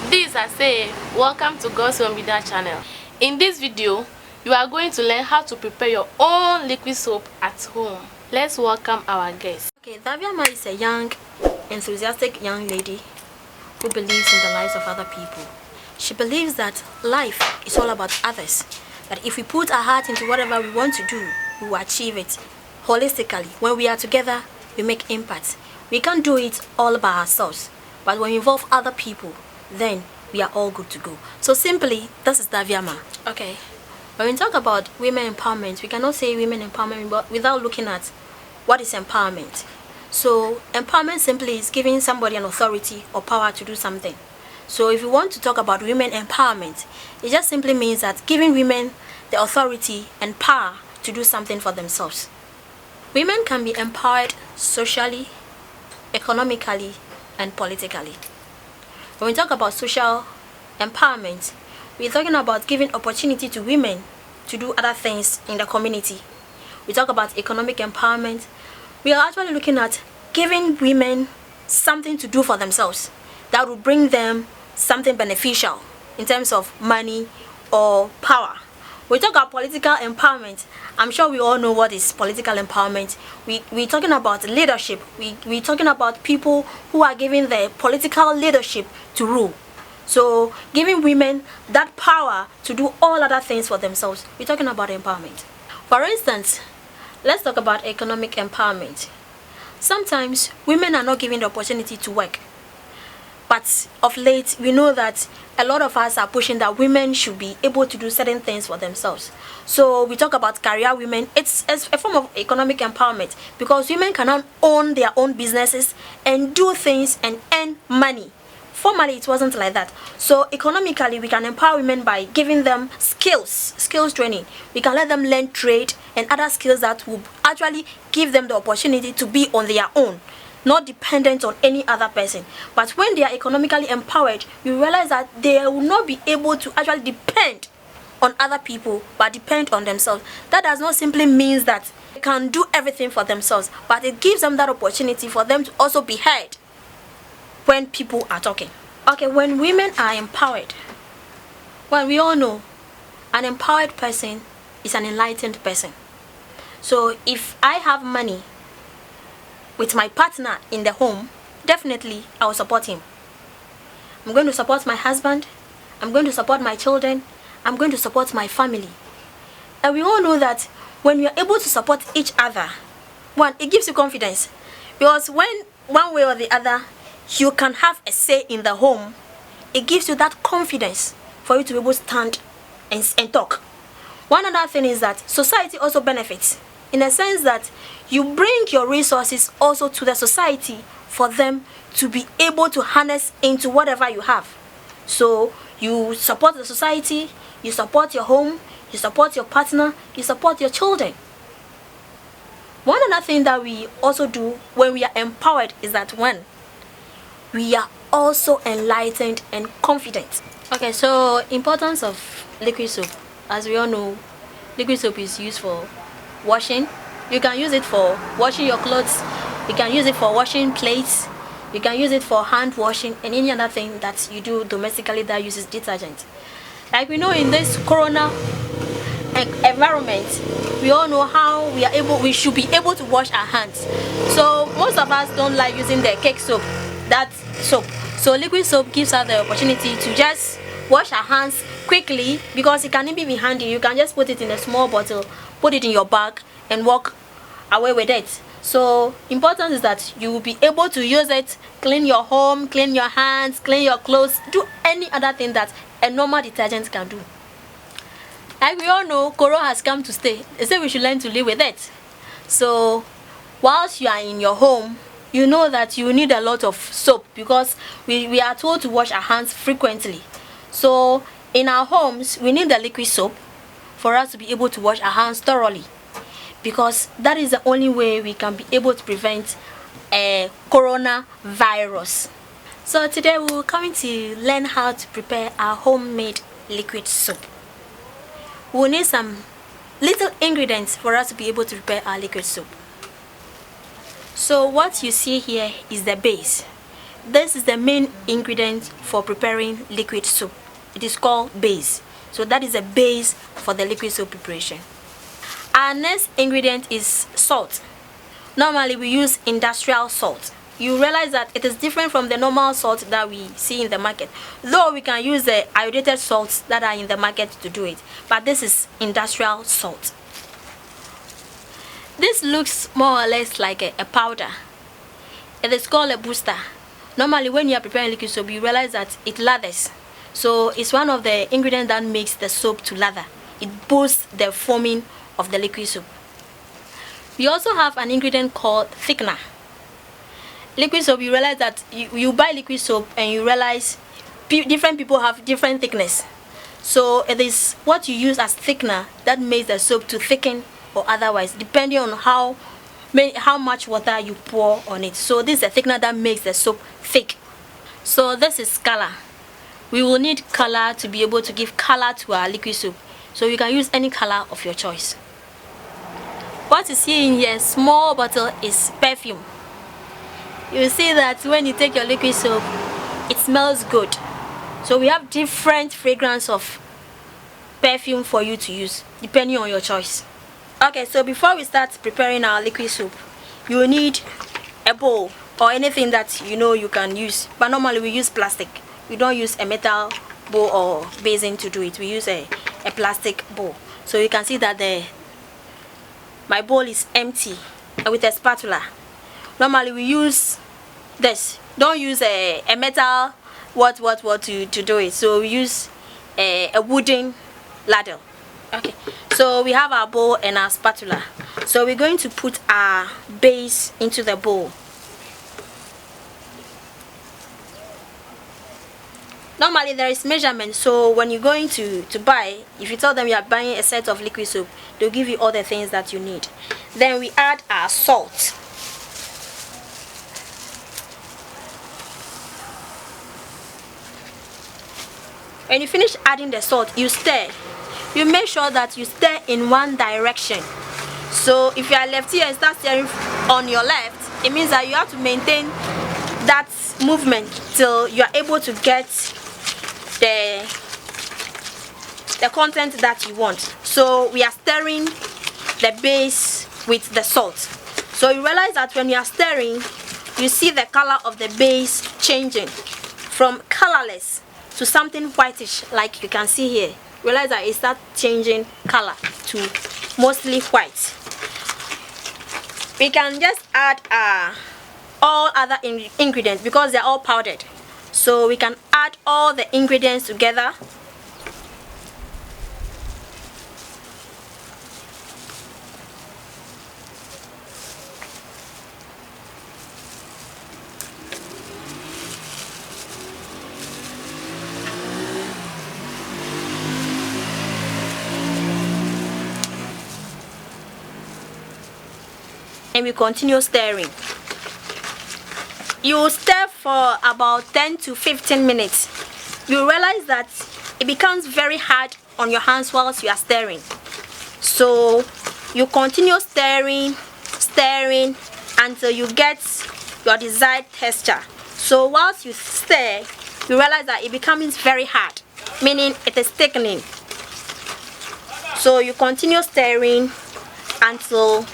This I say, welcome to God's Home Media channel. In this video, you are going to learn how to prepare your own liquid soap at home. Let's welcome our guest. Okay, Daviama is a young, enthusiastic young lady who believes in the lives of other people. She believes that life is all about others. That if we put our heart into whatever we want to do, we will achieve it holistically. When we are together, we make impact. We can't do it all by ourselves, but when we involve other people, then we are all good to go. So simply, this is Daviama. Okay, when we talk about women empowerment, we cannot say women empowerment without looking at what is empowerment. So empowerment simply is giving somebody an authority or power to do something. So if you want to talk about women empowerment, it just simply means that giving women the authority and power to do something for themselves. Women can be empowered socially, economically, and politically. When we talk about social empowerment, we're talking about giving opportunity to women to do other things in the community. We talk about economic empowerment. We are actually looking at giving women something to do for themselves that will bring them something beneficial in terms of money or power. We talk about political empowerment. I'm sure we all know what is political empowerment. We're talking about leadership. We're talking about people who are given the political leadership to rule. So giving women that power to do all other things for themselves. We're talking about empowerment. For instance, let's talk about economic empowerment. Sometimes women are not given the opportunity to work. But of late, we know that a lot of us are pushing that women should be able to do certain things for themselves. So we talk about career women. It's a form of economic empowerment because women can now own their own businesses and do things and earn money. Formerly, it wasn't like that. So economically, we can empower women by giving them skills training. We can let them learn trade and other skills that will actually give them the opportunity to be on their own, not dependent on any other person. But when they are economically empowered, you realize that they will not be able to actually depend on other people, but depend on themselves. That does not simply mean that they can do everything for themselves, but it gives them that opportunity for them to also be heard when people are talking. Okay, when women are empowered, well, we all know an empowered person is an enlightened person. So if I have money with my partner in the home, definitely I will support him. I'm going to support my husband. I'm going to support my children. I'm going to support my family. And we all know that when we are able to support each other, one, it gives you confidence. Because when one way or the other, you can have a say in the home, it gives you that confidence for you to be able to stand and talk. One other thing is that society also benefits in the sense that you bring your resources also to the society for them to be able to harness into whatever you have. So you support the society, you support your home, you support your partner, you support your children. One other thing that we also do when we are empowered is that when we are also enlightened and confident. Okay, so importance of liquid soap. As we all know, liquid soap is used for washing. You can use it for washing your clothes. You can use it for washing plates. You can use it for hand washing and any other thing that you do domestically that uses detergent. Like we know in this corona environment, we all know how we should be able to wash our hands. So most of us don't like using the cake soap, that soap. So liquid soap gives us the opportunity to just wash our hands quickly because it can even be handy. You can just put it in a small bottle, put it in your bag and walk away with it. So important is that you will be able to use it, clean your home, clean your hands, clean your clothes, do any other thing that a normal detergent can do. Like we all know, Corona has come to stay. They say we should learn to live with it. So whilst you are in your home, you know that you need a lot of soap because we are told to wash our hands frequently. So in our homes, we need the liquid soap for us to be able to wash our hands thoroughly, because that is the only way we can be able to prevent a coronavirus. So today we're coming to learn how to prepare our homemade liquid soap. We'll need some little ingredients for us to be able to prepare our liquid soap. So what you see here is the base. this is the main ingredient for preparing liquid soap. It is called base. So that is a base for the liquid soap preparation. Our next ingredient is salt. Normally we use industrial salt. You realize that it is different from the normal salt that we see in the market. Though we can use the iodinated salts that are in the market to do it, but this is industrial salt. This looks more or less like a powder. It is called a booster. Normally when you are preparing liquid soap, you realize that it lathers. So it's one of the ingredients that makes the soap to lather. It boosts the forming of the liquid soap. We also have an ingredient called thickener. Liquid soap, you realize that you buy liquid soap and you realize different people have different thickness. So it is what you use as thickener that makes the soap to thicken or otherwise, depending on how much water you pour on it. So this is a thickener that makes the soap thick. So this is color. We will need color to be able to give color to our liquid soap. So you can use any color of your choice. What you see in here, small bottle, is perfume. You see that when you take your liquid soap, it smells good. So we have different fragrance of perfume for you to use, depending on your choice. Okay, so before we start preparing our liquid soap, you will need a bowl or anything that you can use. But normally we use plastic. We don't use a metal bowl or basin to do it. We use a plastic bowl. So you can see that my bowl is empty with a spatula. Normally we use this. Don't use a metal to do it. So we use a wooden ladle. Okay, so we have our bowl and our spatula. So we're going to put our base into the bowl. Normally there is measurement, so when you're going to buy, if you tell them you are buying a set of liquid soap, they'll give you all the things that you need. Then we add our salt. When you finish adding the salt, you stir. You make sure that you stir in one direction. So if you are lefty and start stirring on your left, it means that you have to maintain that movement till you are able to get the content that you want. So we are stirring the base with the salt. So you realize that when you are stirring, you see the color of the base changing from colorless to something whitish, like you can see here. Realize that it starts changing color to mostly white. We can just add all other ingredients because they're all powdered. So we can add all the ingredients together. And we continue stirring. You stir for about 10 to 15 minutes. You realize that it becomes very hard on your hands whilst you are stirring. So you continue stirring until you get your desired texture. So whilst you stir, you realize that it becomes very hard, meaning it is thickening. So you continue stirring until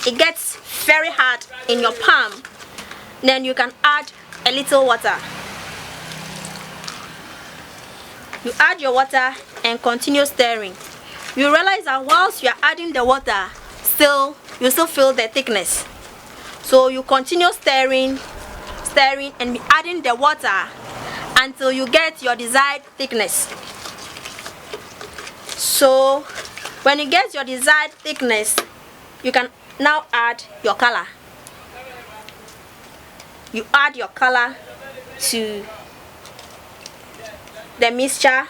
it gets very hard in your palm. Then you can add a little water. You add your water and continue stirring. You realize that whilst you are adding the water, you still feel the thickness. So you continue stirring and be adding the water until you get your desired thickness. So when you get your desired thickness, you can now add your color. You add your color to the mixture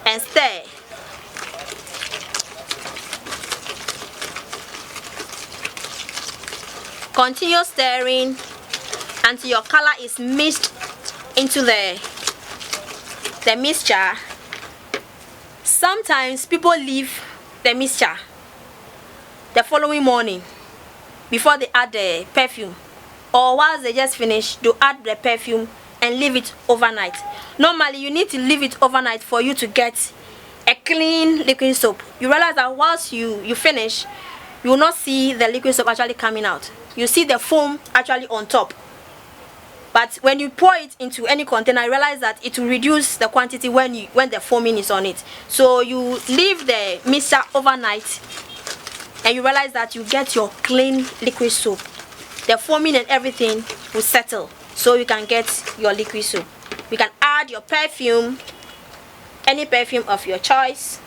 and stir. Continue stirring until your color is mixed into the mixture. Sometimes people leave the mixture the following morning before they add the perfume. or whilst they just finish, they add the perfume and leave it overnight. Normally you need to leave it overnight for you to get a clean liquid soap. You realize that whilst you finish, you will not see the liquid soap actually coming out. You see the foam actually on top. But when you pour it into any container, you realize that it will reduce the quantity when the foaming is on it. So you leave the mixture overnight and you realize that you get your clean liquid soap. The foaming and everything will settle, so you can get your liquid soap. You can add your perfume, any perfume of your choice,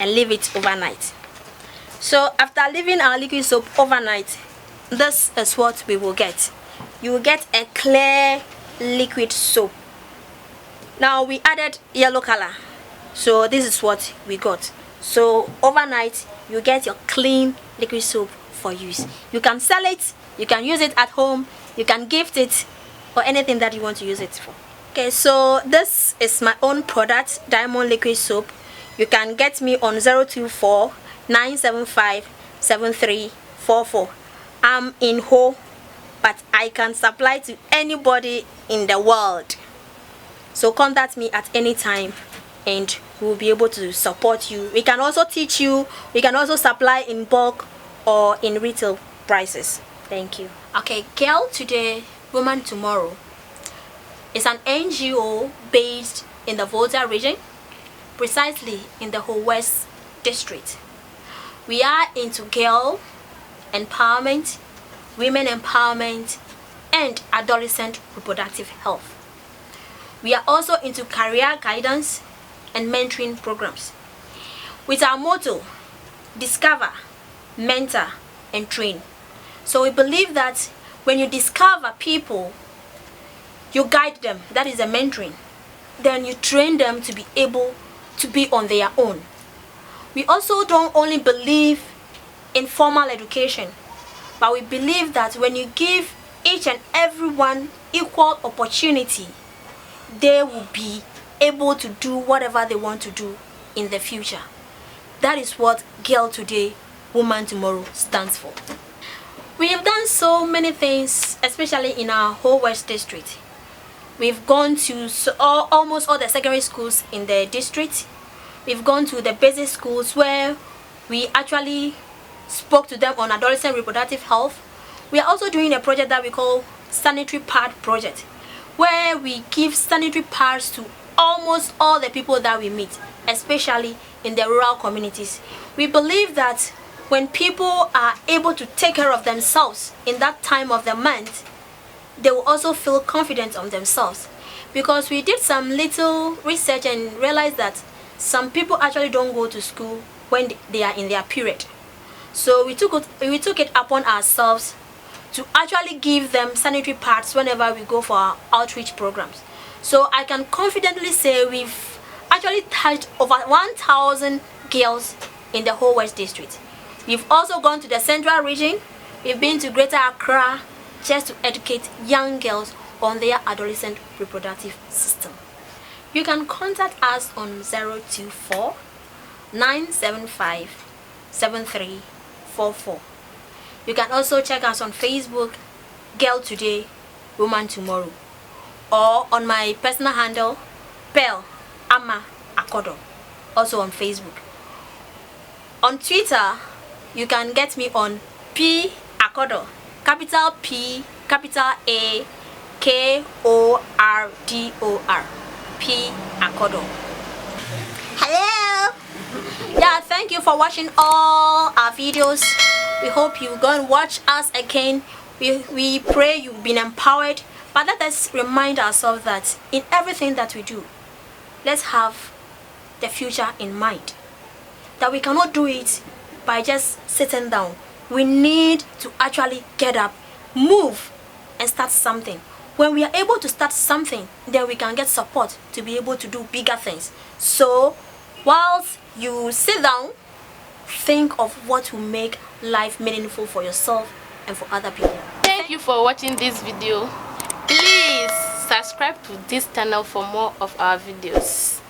and leave it overnight. So after leaving our liquid soap overnight, this is what we will get. You will get a clear liquid soap. Now we added yellow color, so this is what we got. So overnight you get your clean liquid soap for use. You can sell it, you can use it at home, you can gift it, or anything that you want to use it for. Okay, so this is my own product, Diamond Liquid Soap. You can get me on 024 975 7344. I'm in Ho, but I can supply to anybody in the world. So contact me at any time and we'll be able to support you. We can also teach you, we can also supply in bulk or in retail prices. Thank you. Okay, Girl Today, Woman Tomorrow is an NGO based in the Volta region, precisely in the Ho West district. We are into girl empowerment, women empowerment, and adolescent reproductive health. We are also into career guidance and mentoring programs. With our motto, discover, mentor, and train. So we believe that when you discover people, you guide them, that is the mentoring. Then you train them to be able to be on their own. We also don't only believe in formal education, but we believe that when you give each and everyone equal opportunity, they will be able to do whatever they want to do in the future. That is what Girl Today, Woman Tomorrow stands for. We have done so many things, especially in our Ho West district. We've gone to almost all the secondary schools in the district. We've gone to the basic schools where we actually spoke to them on adolescent reproductive health. We are also doing a project that we call Sanitary Pad Project, where we give sanitary pads to almost all the people that we meet, especially in the rural communities. We believe that when people are able to take care of themselves in that time of the month, they will also feel confident on themselves. Because we did some little research and realized that some people actually don't go to school when they are in their period. So we took it upon ourselves to actually give them sanitary pads whenever we go for our outreach programs. So I can confidently say we've actually touched over 1,000 girls in the Ho West district. We've also gone to the central region. We've been to Greater Accra just to educate young girls on their adolescent reproductive system. You can contact us on 024 975 7344. You can also check us on Facebook, Girl Today, Woman Tomorrow, or on my personal handle, Pearl Ama Akodo, also on Facebook. On Twitter, you can get me on P Akodo, capital P, capital A, K-O-R-D-O-R, P Akodo. Hello! Yeah, thank you for watching all our videos. We hope you go and watch us again. We pray you've been empowered. But let us remind ourselves that in everything that we do, let's have the future in mind. That we cannot do it by just sitting down. We need to actually get up, move, and start something. When we are able to start something, then we can get support to be able to do bigger things. So, whilst you sit down, think of what will make life meaningful for yourself and for other people. Thank you for watching this video. Please subscribe to this channel for more of our videos.